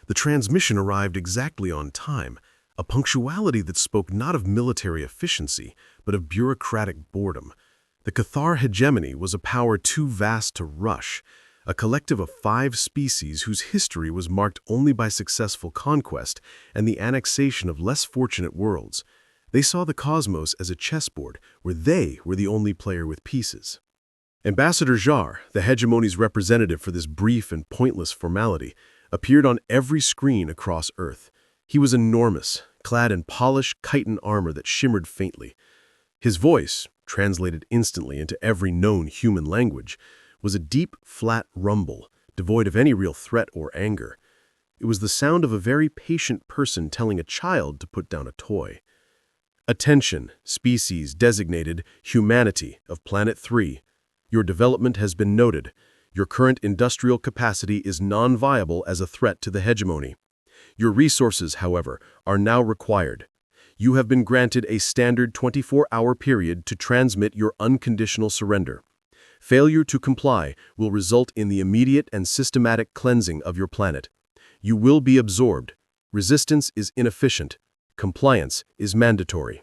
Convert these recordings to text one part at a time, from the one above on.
The transmission arrived exactly on time, a punctuality that spoke not of military efficiency, but of bureaucratic boredom. The Cathar hegemony was a power too vast to rush, a collective of 5 species whose history was marked only by successful conquest and the annexation of less fortunate worlds. They saw the cosmos as a chessboard where they were the only player with pieces. Ambassador Jar, the hegemony's representative for this brief and pointless formality, appeared on every screen across Earth. He was enormous, clad in polished chitin armor that shimmered faintly. His voice, translated instantly into every known human language, was a deep, flat rumble, devoid of any real threat or anger. It was the sound of a very patient person telling a child to put down a toy. Attention, species designated Humanity of Planet 3. Your development has been noted. Your current industrial capacity is non-viable as a threat to the hegemony. Your resources, however, are now required. You have been granted a standard 24-hour period to transmit your unconditional surrender. Failure to comply will result in the immediate and systematic cleansing of your planet. You will be absorbed. Resistance is inefficient. Compliance is mandatory.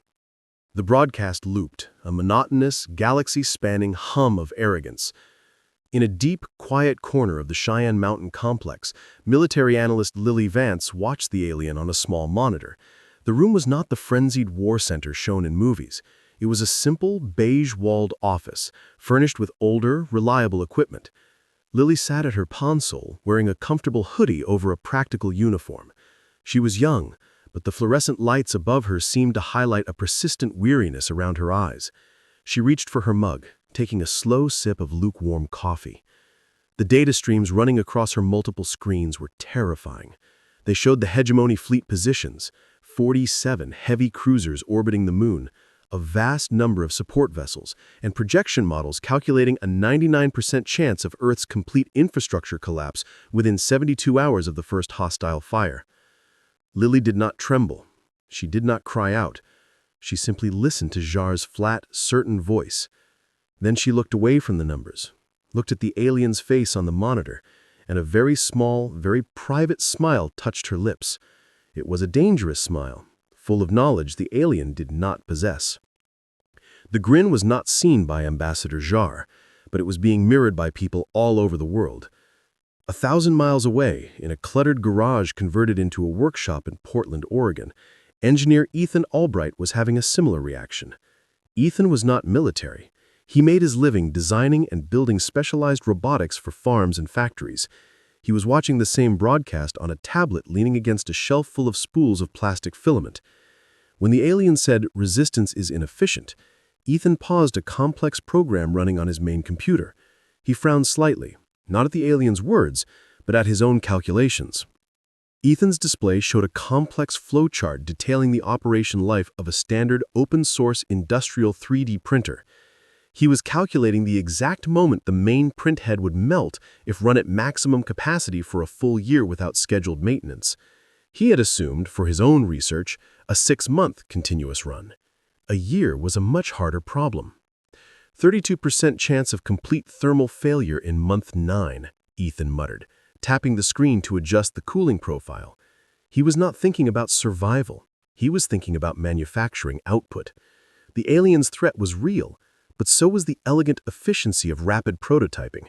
The broadcast looped, a monotonous, galaxy-spanning hum of arrogance. In a deep, quiet corner of the Cheyenne Mountain complex, military analyst Lily Vance watched the alien on a small monitor. The room was not the frenzied war center shown in movies. It was a simple, beige-walled office, furnished with older, reliable equipment. Lily sat at her console, wearing a comfortable hoodie over a practical uniform. She was young, but the fluorescent lights above her seemed to highlight a persistent weariness around her eyes. She reached for her mug, taking a slow sip of lukewarm coffee. The data streams running across her multiple screens were terrifying. They showed the hegemony fleet positions, 47 heavy cruisers orbiting the moon, a vast number of support vessels, and projection models calculating a 99% chance of Earth's complete infrastructure collapse within 72 hours of the first hostile fire. Lily did not tremble. She did not cry out. She simply listened to Jar's flat, certain voice. Then she looked away from the numbers, looked at the alien's face on the monitor, and a very small, very private smile touched her lips. It was a dangerous smile, full of knowledge the alien did not possess. The grin was not seen by Ambassador Jar, but it was being mirrored by people all over the world. 1,000 miles away, in a cluttered garage converted into a workshop in Portland, Oregon, engineer Ethan Albright was having a similar reaction. Ethan was not military. He made his living designing and building specialized robotics for farms and factories. He was watching the same broadcast on a tablet leaning against a shelf full of spools of plastic filament. When the alien said, "Resistance is inefficient," Ethan paused a complex program running on his main computer. He frowned slightly, not at the alien's words, but at his own calculations. Ethan's display showed a complex flowchart detailing the operation life of a standard open-source industrial 3D printer. He was calculating the exact moment the main print head would melt if run at maximum capacity for a full year without scheduled maintenance. He had assumed, for his own research, a 6-month continuous run. A year was a much harder problem. 32% chance of complete thermal failure in month 9, Ethan muttered, tapping the screen to adjust the cooling profile. He was not thinking about survival. He was thinking about manufacturing output. The alien's threat was real, but so was the elegant efficiency of rapid prototyping.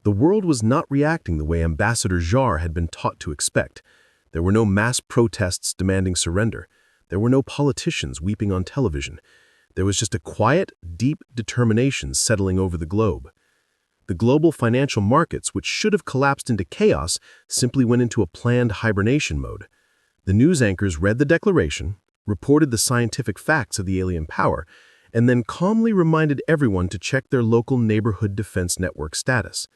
The world was not reacting the way Ambassador Jar had been taught to expect. There were no mass protests demanding surrender. There were no politicians weeping on television. There was just a quiet, deep determination settling over the globe. The global financial markets, which should have collapsed into chaos, simply went into a planned hibernation mode. The news anchors read the declaration, reported the scientific facts of the alien power, and then calmly reminded everyone to check their local neighborhood defense network status.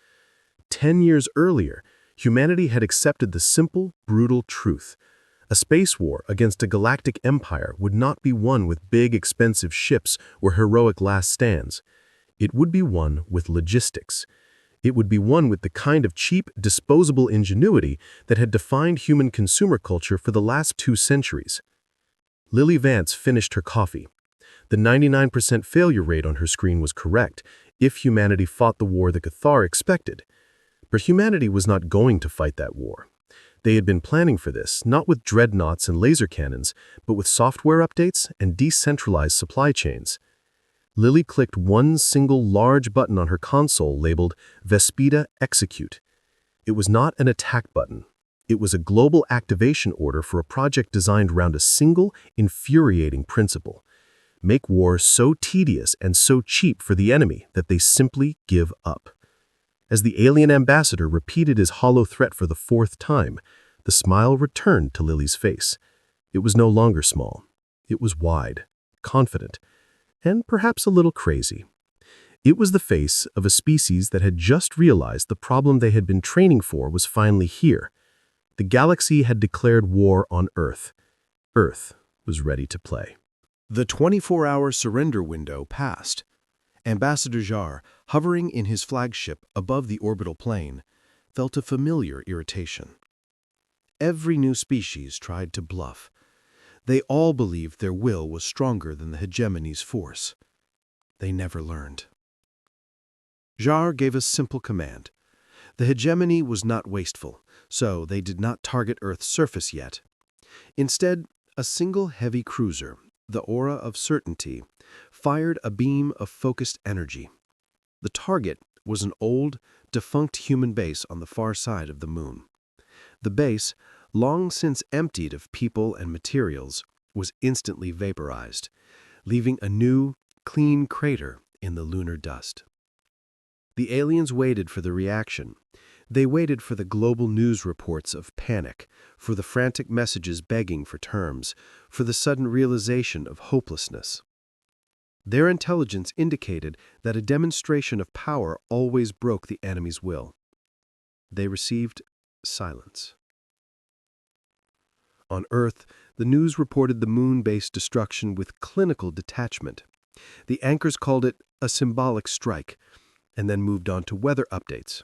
10 years earlier, humanity had accepted the simple, brutal truth. A space war against a galactic empire would not be won with big, expensive ships or heroic last stands. It would be won with logistics. It would be won with the kind of cheap, disposable ingenuity that had defined human consumer culture for the last 2 centuries. Lily Vance finished her coffee. The 99% failure rate on her screen was correct if humanity fought the war the Cathar expected. But humanity was not going to fight that war. They had been planning for this, not with dreadnoughts and laser cannons, but with software updates and decentralized supply chains. Lily clicked one single large button on her console labeled Vespida Execute. It was not an attack button. It was a global activation order for a project designed around a single, infuriating principle: make war so tedious and so cheap for the enemy that they simply give up. As the alien ambassador repeated his hollow threat for the fourth time, the smile returned to Lily's face. It was no longer small. It was wide, confident, and perhaps a little crazy. It was the face of a species that had just realized the problem they had been training for was finally here. The galaxy had declared war on Earth. Earth was ready to play. The 24-hour surrender window passed. Ambassador Jar, hovering in his flagship above the orbital plane, felt a familiar irritation. Every new species tried to bluff. They all believed their will was stronger than the hegemony's force. They never learned. Jar gave a simple command. The hegemony was not wasteful, so they did not target Earth's surface yet. Instead, a single heavy cruiser, the Aura of Certainty, fired a beam of focused energy. The target was an old, defunct human base on the far side of the moon. The base, long since emptied of people and materials, was instantly vaporized, leaving a new, clean crater in the lunar dust. The aliens waited for the reaction. They waited for the global news reports of panic, for the frantic messages begging for terms, for the sudden realization of hopelessness. Their intelligence indicated that a demonstration of power always broke the enemy's will. They received silence. On Earth, the news reported the moon-based destruction with clinical detachment. The anchors called it a symbolic strike, and then moved on to weather updates.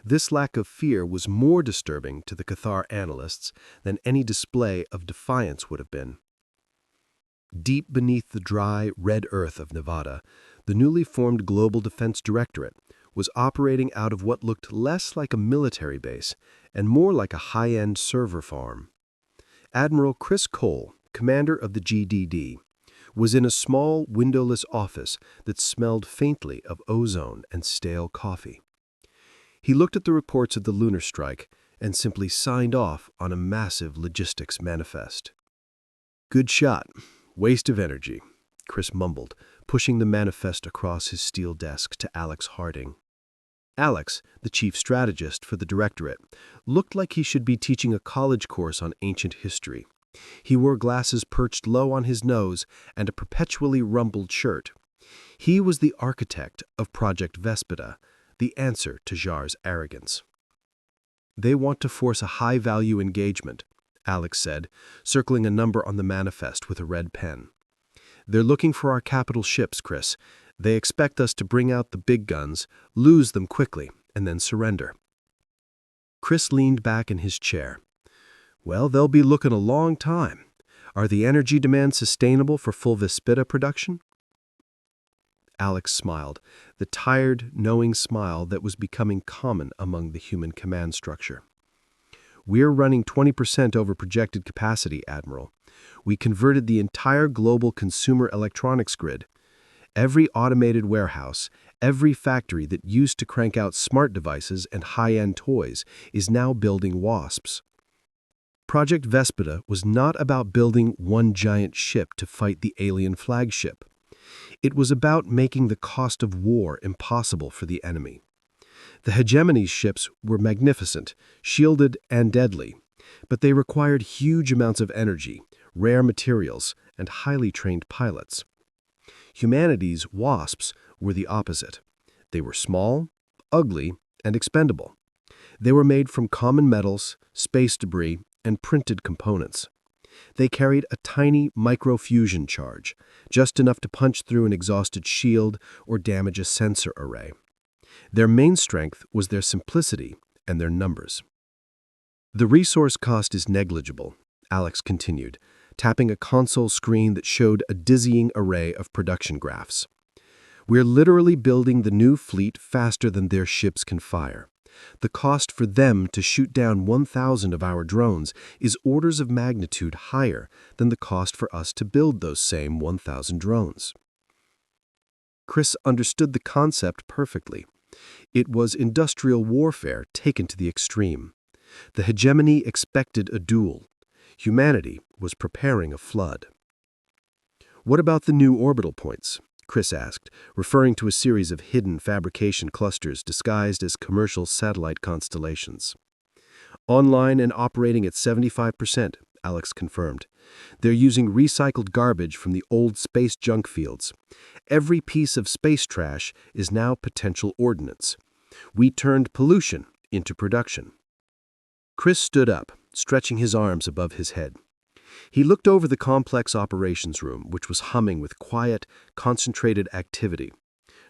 This lack of fear was more disturbing to the Cathar analysts than any display of defiance would have been. Deep beneath the dry, red earth of Nevada, the newly formed Global Defense Directorate was operating out of what looked less like a military base and more like a high-end server farm. Admiral Chris Cole, commander of the GDD, was in a small, windowless office that smelled faintly of ozone and stale coffee. He looked at the reports of the lunar strike and simply signed off on a massive logistics manifest. "Good shot. Waste of energy," Chris mumbled, pushing the manifest across his steel desk to Alex Harding. Alex, the chief strategist for the directorate, looked like he should be teaching a college course on ancient history. He wore glasses perched low on his nose and a perpetually rumpled shirt. He was the architect of Project Vespida, the answer to Jar's arrogance. "They want to force a high-value engagement," Alex said, circling a number on the manifest with a red pen. "They're looking for our capital ships, Chris. They expect us to bring out the big guns, lose them quickly, and then surrender." Chris leaned back in his chair. "Well, they'll be looking a long time. Are the energy demands sustainable for full Vespida production?" Alex smiled, the tired, knowing smile that was becoming common among the human command structure. "We're running 20% over projected capacity, Admiral. We converted the entire global consumer electronics grid. Every automated warehouse, every factory that used to crank out smart devices and high-end toys is now building wasps." Project Vespida was not about building one giant ship to fight the alien flagship. It was about making the cost of war impossible for the enemy. The hegemony's ships were magnificent, shielded and deadly, but they required huge amounts of energy, rare materials, and highly trained pilots. Humanity's wasps were the opposite. They were small, ugly, and expendable. They were made from common metals, space debris, and printed components. They carried a tiny microfusion charge, just enough to punch through an exhausted shield or damage a sensor array. Their main strength was their simplicity and their numbers. "The resource cost is negligible," Alex continued, tapping a console screen that showed a dizzying array of production graphs. "We're literally building the new fleet faster than their ships can fire. The cost for them to shoot down 1,000 of our drones is orders of magnitude higher than the cost for us to build those same 1,000 drones. Chris understood the concept perfectly. It was industrial warfare taken to the extreme. The hegemony expected a duel. Humanity was preparing a flood. "What about the new orbital points?" Chris asked, referring to a series of hidden fabrication clusters disguised as commercial satellite constellations. "Online and operating at 75%, Alex confirmed. They're using recycled garbage from the old space junk fields. Every piece of space trash is now potential ordnance. We turned pollution into production." Chris stood up, stretching his arms above his head. He looked over the complex operations room, which was humming with quiet, concentrated activity.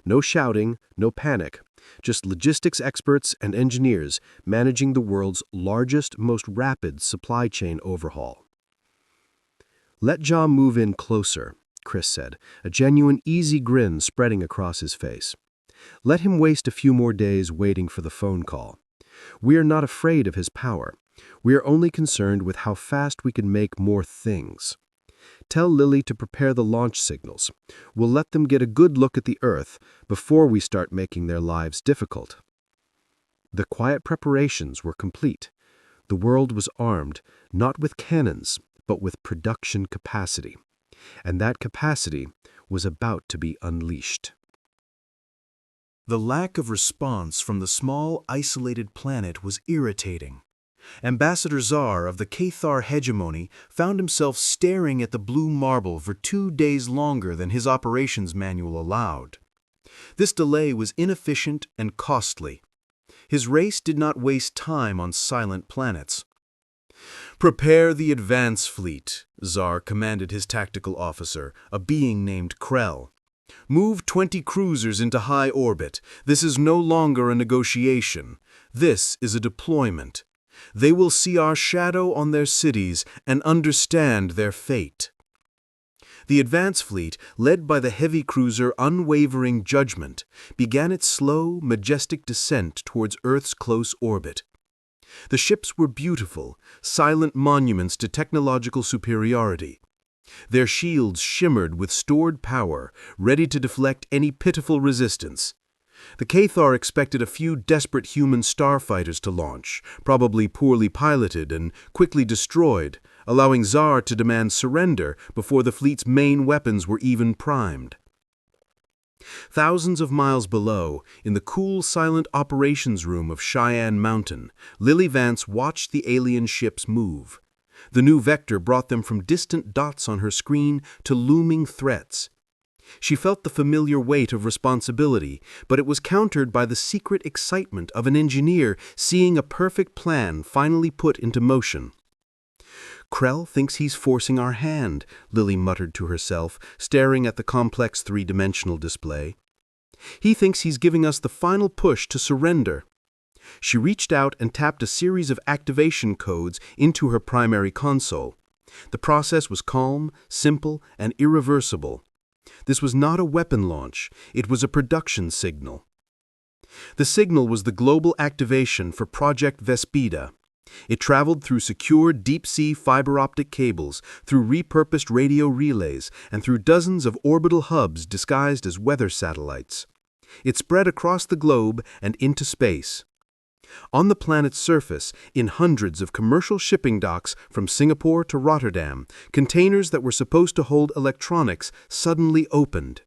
No shouting, no panic, just logistics experts and engineers managing the world's largest, most rapid supply chain overhaul. "Let John move in closer," Chris said, a genuine, easy grin spreading across his face. "Let him waste a few more days waiting for the phone call. We are not afraid of his power. We are only concerned with how fast we can make more things. Tell Lily to prepare the launch signals. We'll let them get a good look at the Earth before we start making their lives difficult." The quiet preparations were complete. The world was armed, not with cannons, but with production capacity. And that capacity was about to be unleashed. The lack of response from the small, isolated planet was irritating. Ambassador Czar of the Cathar hegemony found himself staring at the blue marble for 2 days longer than his operations manual allowed. This delay was inefficient and costly. His race did not waste time on silent planets. "Prepare the advance fleet," Czar commanded his tactical officer, a being named Krell. "Move 20 cruisers into high orbit. This is no longer a negotiation. This is a deployment. They will see our shadow on their cities and understand their fate." The advance fleet, led by the heavy cruiser Unwavering Judgment, began its slow, majestic descent towards Earth's close orbit. The ships were beautiful, silent monuments to technological superiority. Their shields shimmered with stored power, ready to deflect any pitiful resistance. The Cathar expected a few desperate human starfighters to launch, probably poorly piloted and quickly destroyed, allowing Czar to demand surrender before the fleet's main weapons were even primed. Thousands of miles below, in the cool, silent operations room of Cheyenne Mountain, Lily Vance watched the alien ships move. The new vector brought them from distant dots on her screen to looming threats. She felt the familiar weight of responsibility, but it was countered by the secret excitement of an engineer seeing a perfect plan finally put into motion. "Krell thinks he's forcing our hand," Lily muttered to herself, staring at the complex three-dimensional display. "He thinks he's giving us the final push to surrender." She reached out and tapped a series of activation codes into her primary console. The process was calm, simple, and irreversible. This was not a weapon launch, it was a production signal. The signal was the global activation for Project Vespida. It traveled through secure deep-sea fiber-optic cables, through repurposed radio relays, and through dozens of orbital hubs disguised as weather satellites. It spread across the globe and into space. On the planet's surface, in hundreds of commercial shipping docks from Singapore to Rotterdam, containers that were supposed to hold electronics suddenly opened.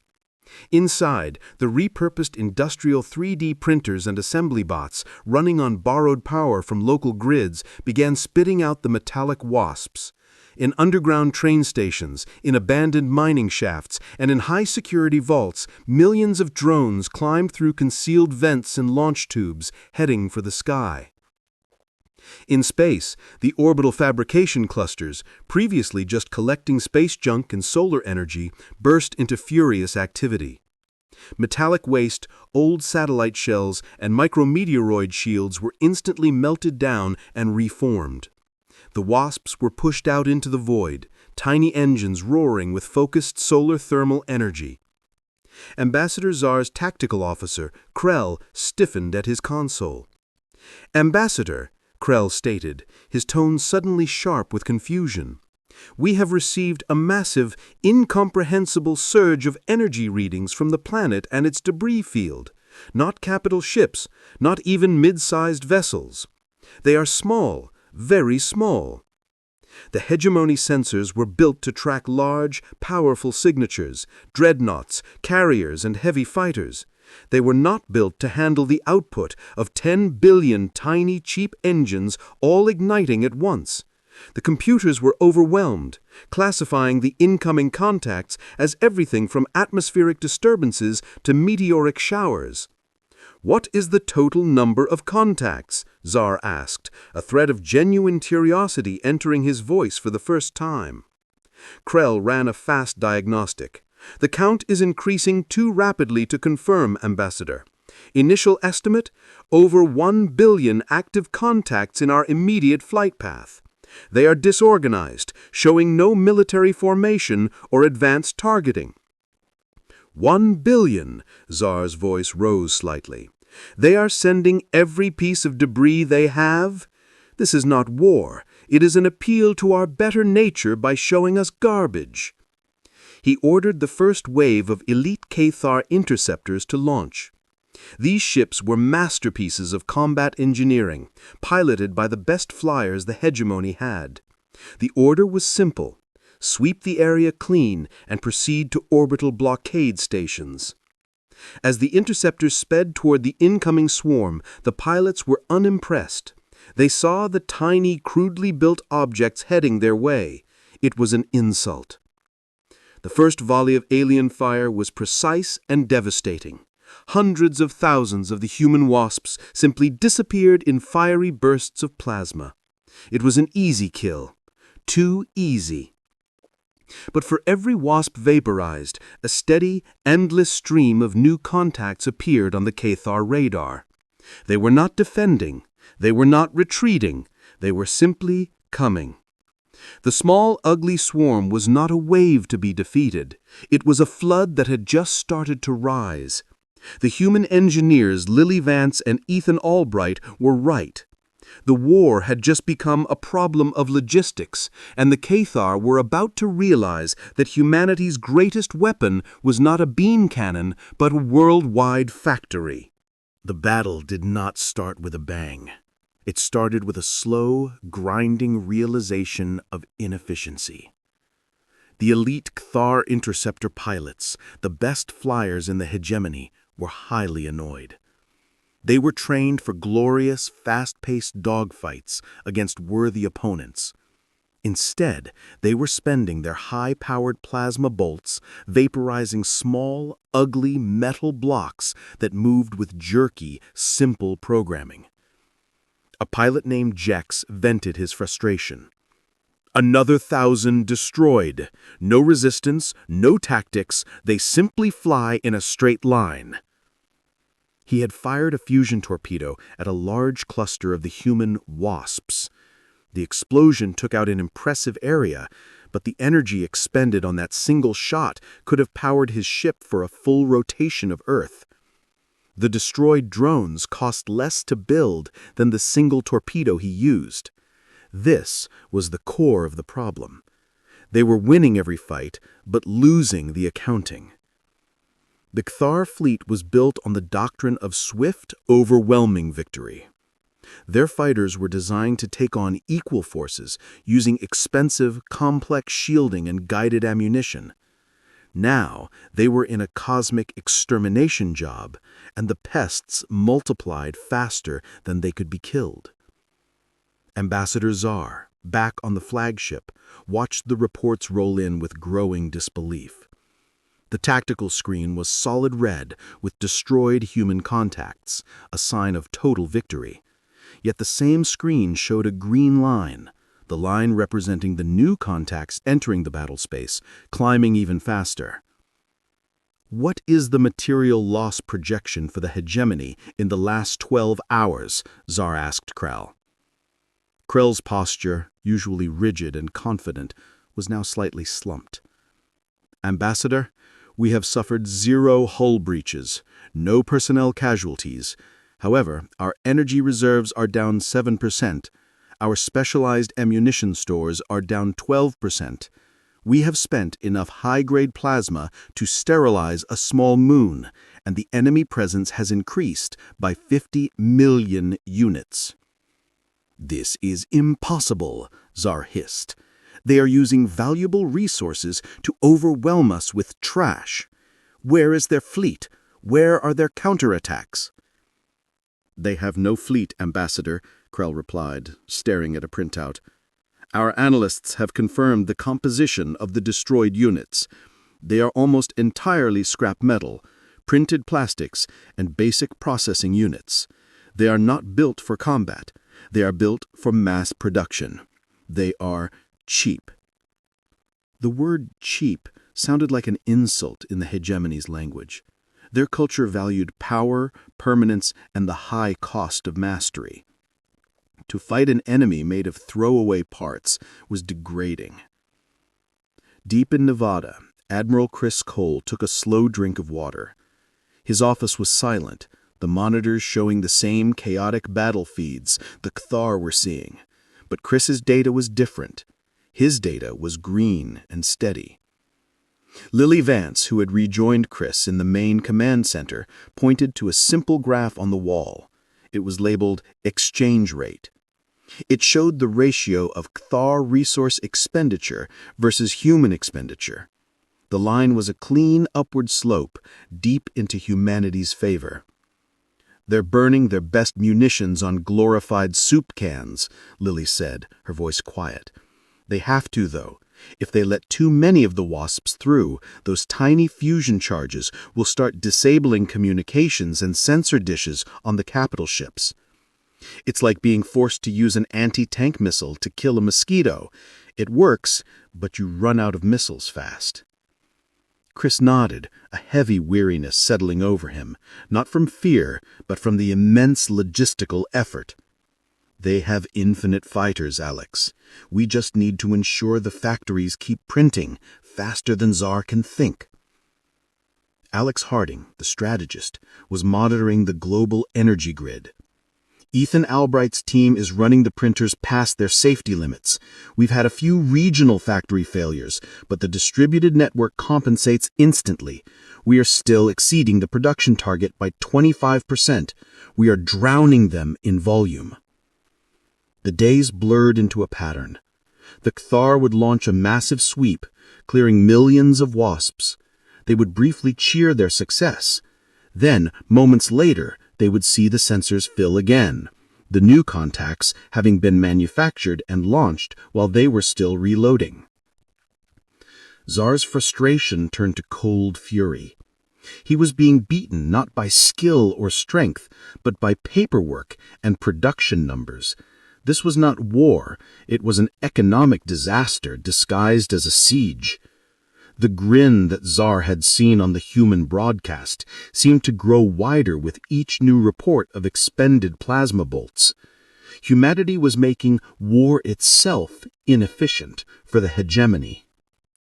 Inside, the repurposed industrial 3D printers and assembly bots, running on borrowed power from local grids, began spitting out the metallic wasps. In underground train stations, in abandoned mining shafts, and in high-security vaults, millions of drones climbed through concealed vents and launch tubes, heading for the sky. In space, the orbital fabrication clusters, previously just collecting space junk and solar energy, burst into furious activity. Metallic waste, old satellite shells, and micrometeoroid shields were instantly melted down and reformed. The wasps were pushed out into the void, tiny engines roaring with focused solar thermal energy. Ambassador Czar's tactical officer, Krell, stiffened at his console. "Ambassador," Krell stated, his tone suddenly sharp with confusion, "we have received a massive, incomprehensible surge of energy readings from the planet and its debris field. Not capital ships, not even mid-sized vessels. They are small, very small. The hegemony sensors were built to track large, powerful signatures, dreadnoughts, carriers, and heavy fighters. They were not built to handle the output of 10 billion tiny, cheap engines all igniting at once. The computers were overwhelmed, classifying the incoming contacts as everything from atmospheric disturbances to meteoric showers. "What is the total number of contacts?" Tsar asked, a thread of genuine curiosity entering his voice for the first time. Krell ran a fast diagnostic. "The count is increasing too rapidly to confirm, Ambassador. Initial estimate, over 1 billion active contacts in our immediate flight path. They are disorganized, showing no military formation or advanced targeting." 1 billion, Tsar's voice rose slightly. "They are sending every piece of debris they have? This is not war. It is an appeal to our better nature by showing us garbage." He ordered the first wave of elite Cathar interceptors to launch. These ships were masterpieces of combat engineering, piloted by the best flyers the hegemony had. The order was simple: sweep the area clean and proceed to orbital blockade stations. As the interceptors sped toward the incoming swarm, the pilots were unimpressed. They saw the tiny, crudely built objects heading their way. It was an insult. The first volley of alien fire was precise and devastating. Hundreds of thousands of the human wasps simply disappeared in fiery bursts of plasma. It was an easy kill. Too easy. But for every wasp vaporized, a steady, endless stream of new contacts appeared on the Cathar radar. They were not defending. They were not retreating. They were simply coming. The small, ugly swarm was not a wave to be defeated. It was a flood that had just started to rise. The human engineers Lily Vance and Ethan Albright were right. The war had just become a problem of logistics, and the Cathar were about to realize that humanity's greatest weapon was not a beam cannon, but a worldwide factory. The battle did not start with a bang. It started with a slow, grinding realization of inefficiency. The elite Cathar interceptor pilots, the best flyers in the hegemony, were highly annoyed. They were trained for glorious, fast-paced dogfights against worthy opponents. Instead, they were spending their high-powered plasma bolts vaporizing small, ugly metal blocks that moved with jerky, simple programming. A pilot named Jex vented his frustration. "Another 1,000 destroyed. No resistance, no tactics. They simply fly in a straight line." He had fired a fusion torpedo at a large cluster of the human wasps. The explosion took out an impressive area, but the energy expended on that single shot could have powered his ship for a full rotation of Earth. The destroyed drones cost less to build than the single torpedo he used. This was the core of the problem. They were winning every fight, but losing the accounting. The Cathar fleet was built on the doctrine of swift, overwhelming victory. Their fighters were designed to take on equal forces using expensive, complex shielding and guided ammunition. Now, they were in a cosmic extermination job, and the pests multiplied faster than they could be killed. Ambassador Tsar, back on the flagship, watched the reports roll in with growing disbelief. The tactical screen was solid red with destroyed human contacts, a sign of total victory. Yet the same screen showed a green line, the line representing the new contacts entering the battle space, climbing even faster. "What is the material loss projection for the hegemony in the last 12 hours?" Tsar asked Krell. Krell's posture, usually rigid and confident, was now slightly slumped. "Ambassador, we have suffered 0 hull breaches, no personnel casualties. However, our energy reserves are down 7%. Our specialized ammunition stores are down 12%. We have spent enough high-grade plasma to sterilize a small moon, and the enemy presence has increased by 50 million units. This is impossible, Tsar hissed. They are using valuable resources to overwhelm us with trash. Where is their fleet? Where are their counterattacks? They have no fleet, Ambassador, Krell replied, staring at a printout. Our analysts have confirmed the composition of the destroyed units. They are almost entirely scrap metal, printed plastics, and basic processing units. They are not built for combat. They are built for mass production. They are cheap. The word cheap sounded like an insult in the hegemony's language. Their culture valued power, permanence, and the high cost of mastery. To fight an enemy made of throwaway parts was degrading. Deep in Nevada, Admiral Chris Cole took a slow drink of water. His office was silent, the monitors showing the same chaotic battle feeds the Cathar were seeing. But Chris's data was different. His data was green and steady. Lily Vance, who had rejoined Chris in the main command center, pointed to a simple graph on the wall. It was labeled exchange rate. It showed the ratio of Cathar resource expenditure versus human expenditure. The line was a clean upward slope, deep into humanity's favor. They're burning their best munitions on glorified soup cans, Lily said, her voice quiet. They have to, though. If they let too many of the wasps through, those tiny fusion charges will start disabling communications and sensor dishes on the capital ships. It's like being forced to use an anti-tank missile to kill a mosquito. It works, but you run out of missiles fast. Chris nodded, a heavy weariness settling over him, not from fear, but from the immense logistical effort. They have infinite fighters, Alex. We just need to ensure the factories keep printing faster than Tsar can think. Alex Harding, the strategist, was monitoring the global energy grid. Ethan Albright's team is running the printers past their safety limits. We've had a few regional factory failures, but the distributed network compensates instantly. We are still exceeding the production target by 25%. We are drowning them in volume. The days blurred into a pattern. The Cathar would launch a massive sweep, clearing millions of wasps. They would briefly cheer their success. Then, moments later, they would see the sensors fill again, the new contacts having been manufactured and launched while they were still reloading. Tsar's frustration turned to cold fury. He was being beaten not by skill or strength, but by paperwork and production numbers. This was not war, it was an economic disaster disguised as a siege. The grin that Tsar had seen on the human broadcast seemed to grow wider with each new report of expended plasma bolts. Humanity was making war itself inefficient for the hegemony.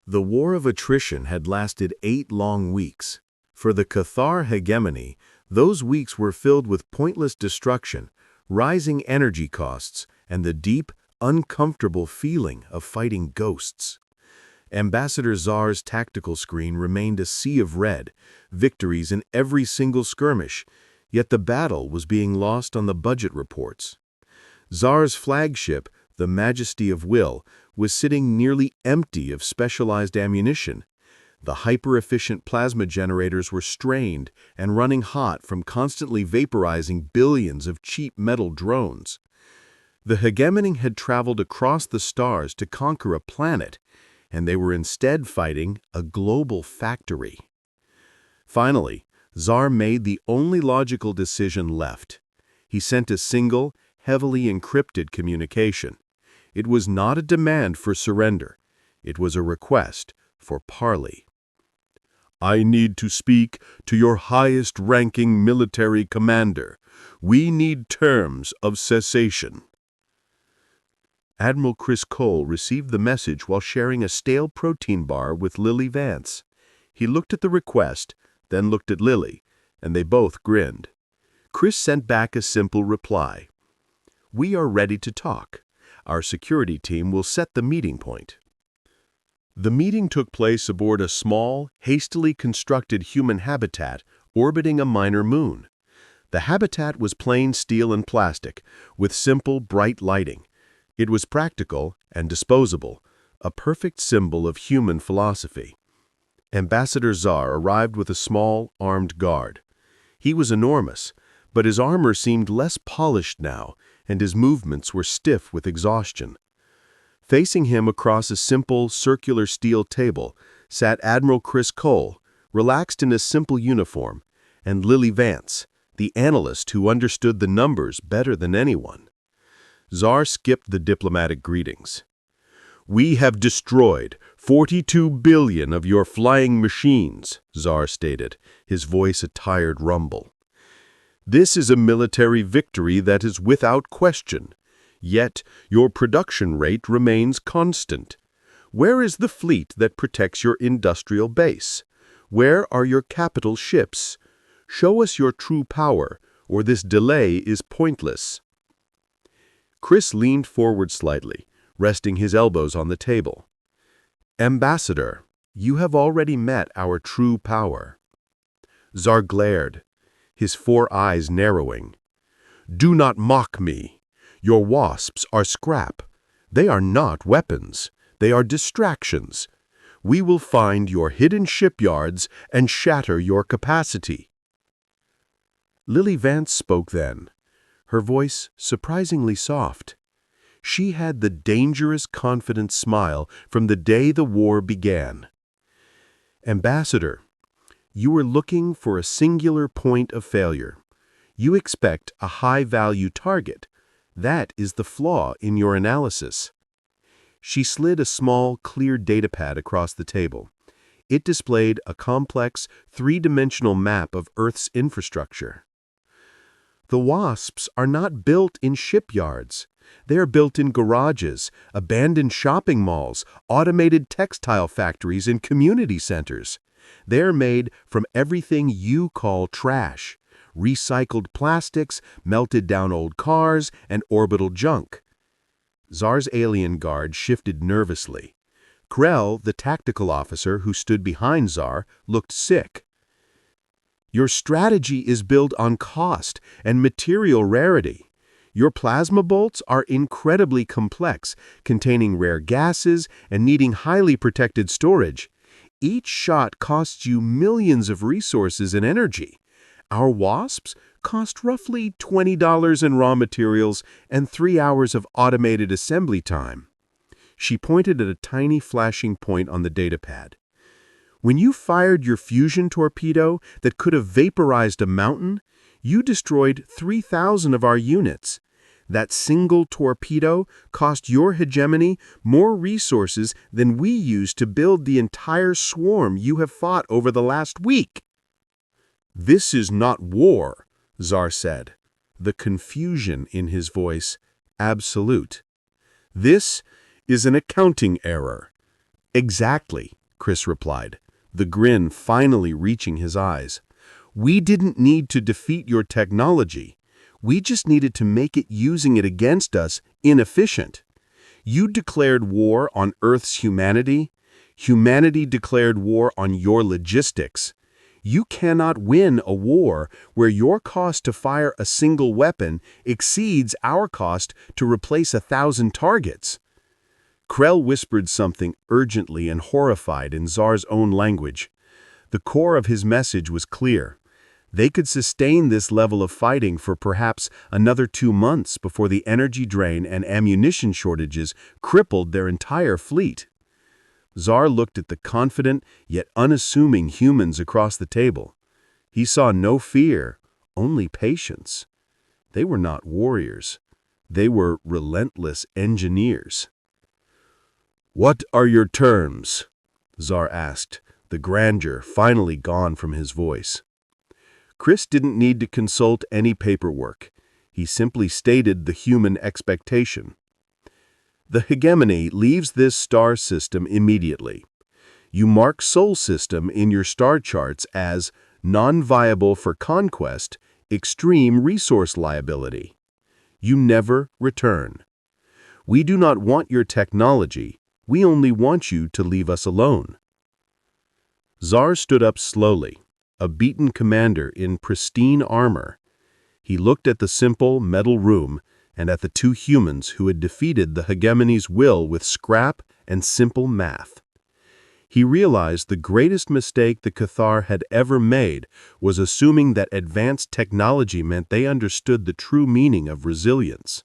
The war of attrition had lasted 8 long weeks. For the Cathar hegemony, those weeks were filled with pointless destruction, rising energy costs, and the deep, uncomfortable feeling of fighting ghosts. Ambassador Tsar's tactical screen remained a sea of red, victories in every single skirmish, yet the battle was being lost on the budget reports. Tsar's flagship, the Majesty of Will, was sitting nearly empty of specialized ammunition. The hyper-efficient plasma generators were strained and running hot from constantly vaporizing billions of cheap metal drones. The hegemony had traveled across the stars to conquer a planet, and they were instead fighting a global factory. Finally, Tsar made the only logical decision left. He sent a single, heavily encrypted communication. It was not a demand for surrender. It was a request for parley. I need to speak to your highest-ranking military commander. We need terms of cessation. Admiral Chris Cole received the message while sharing a stale protein bar with Lily Vance. He looked at the request, then looked at Lily, and they both grinned. Chris sent back a simple reply. "We are ready to talk. Our security team will set the meeting point." The meeting took place aboard a small, hastily constructed human habitat orbiting a minor moon. The habitat was plain steel and plastic, with simple, bright lighting. It was practical and disposable, a perfect symbol of human philosophy. Ambassador Czar arrived with a small, armed guard. He was enormous, but his armor seemed less polished now, and his movements were stiff with exhaustion. Facing him across a simple, circular steel table sat Admiral Chris Cole, relaxed in a simple uniform, and Lily Vance, the analyst who understood the numbers better than anyone. Czar skipped the diplomatic greetings. "We have destroyed 42 billion of your flying machines," Czar stated, his voice a tired rumble. "This is a military victory that is without question. Yet your production rate remains constant. Where is the fleet that protects your industrial base? Where are your capital ships? Show us your true power, or this delay is pointless." Chris leaned forward slightly, resting his elbows on the table. "Ambassador, you have already met our true power." Czar glared, his 4 eyes narrowing. "Do not mock me. Your wasps are scrap. They are not weapons. They are distractions. We will find your hidden shipyards and shatter your capacity." Lily Vance spoke then, her voice surprisingly soft. She had the dangerous, confident smile from the day the war began. "Ambassador, you are looking for a singular point of failure. You expect a high-value target. That is the flaw in your analysis." She slid a small, clear datapad across the table. It displayed a complex, 3-dimensional map of Earth's infrastructure. "The wasps are not built in shipyards. They are built in garages, abandoned shopping malls, automated textile factories, and community centers. They're made from everything you call trash: recycled plastics, melted down old cars, and orbital junk." Czar's alien guard shifted nervously. Krell, the tactical officer who stood behind Czar, looked sick. "Your strategy is built on cost and material rarity. Your plasma bolts are incredibly complex, containing rare gases and needing highly protected storage. Each shot costs you millions of resources and energy. Our wasps cost roughly $20 in raw materials and 3 hours of automated assembly time." She pointed at a tiny flashing point on the datapad. "When you fired your fusion torpedo that could have vaporized a mountain, you destroyed 3,000 of our units. That single torpedo cost your hegemony more resources than we used to build the entire swarm you have fought over the last week." "This is not war," Czar said, the confusion in his voice absolute. "This is an accounting error." "Exactly," Chris replied, the grin finally reaching his eyes. "We didn't need to defeat your technology. We just needed to make it using it against us inefficient. You declared war on Earth's humanity. Humanity declared war on your logistics. You cannot win a war where your cost to fire a single weapon exceeds our cost to replace 1,000 targets." Krell whispered something urgently and horrified in Czar's own language. The core of his message was clear. They could sustain this level of fighting for perhaps another 2 months before the energy drain and ammunition shortages crippled their entire fleet. Czar looked at the confident yet unassuming humans across the table. He saw no fear, only patience. They were not warriors. They were relentless engineers. "What are your terms?" Czar asked, the grandeur finally gone from his voice. Chris didn't need to consult any paperwork. He simply stated the human expectation. "The hegemony leaves this star system immediately. You mark Sol system in your star charts as non-viable for conquest extreme resource liability. You never return. We do not want your technology. We only want you to leave us alone." Tsar stood up slowly, a beaten commander in pristine armor. He looked at the simple metal room and at the two humans who had defeated the hegemony's will with scrap and simple math. He realized the greatest mistake the Cathar had ever made was assuming that advanced technology meant they understood the true meaning of resilience.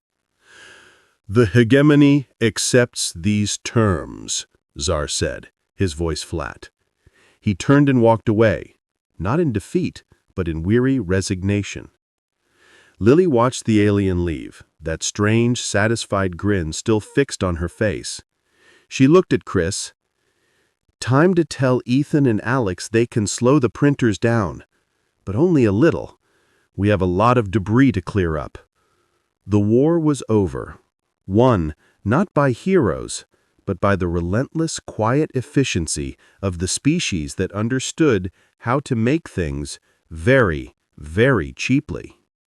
"The hegemony accepts these terms," Tsar said, his voice flat. He turned and walked away, not in defeat, but in weary resignation. Lily watched the alien leave, that strange, satisfied grin still fixed on her face. She looked at Chris. "Time to tell Ethan and Alex they can slow the printers down. But only a little. We have a lot of debris to clear up." The war was over. Won, not by heroes, but by the relentless, quiet efficiency of the species that understood how to make things very, very cheaply.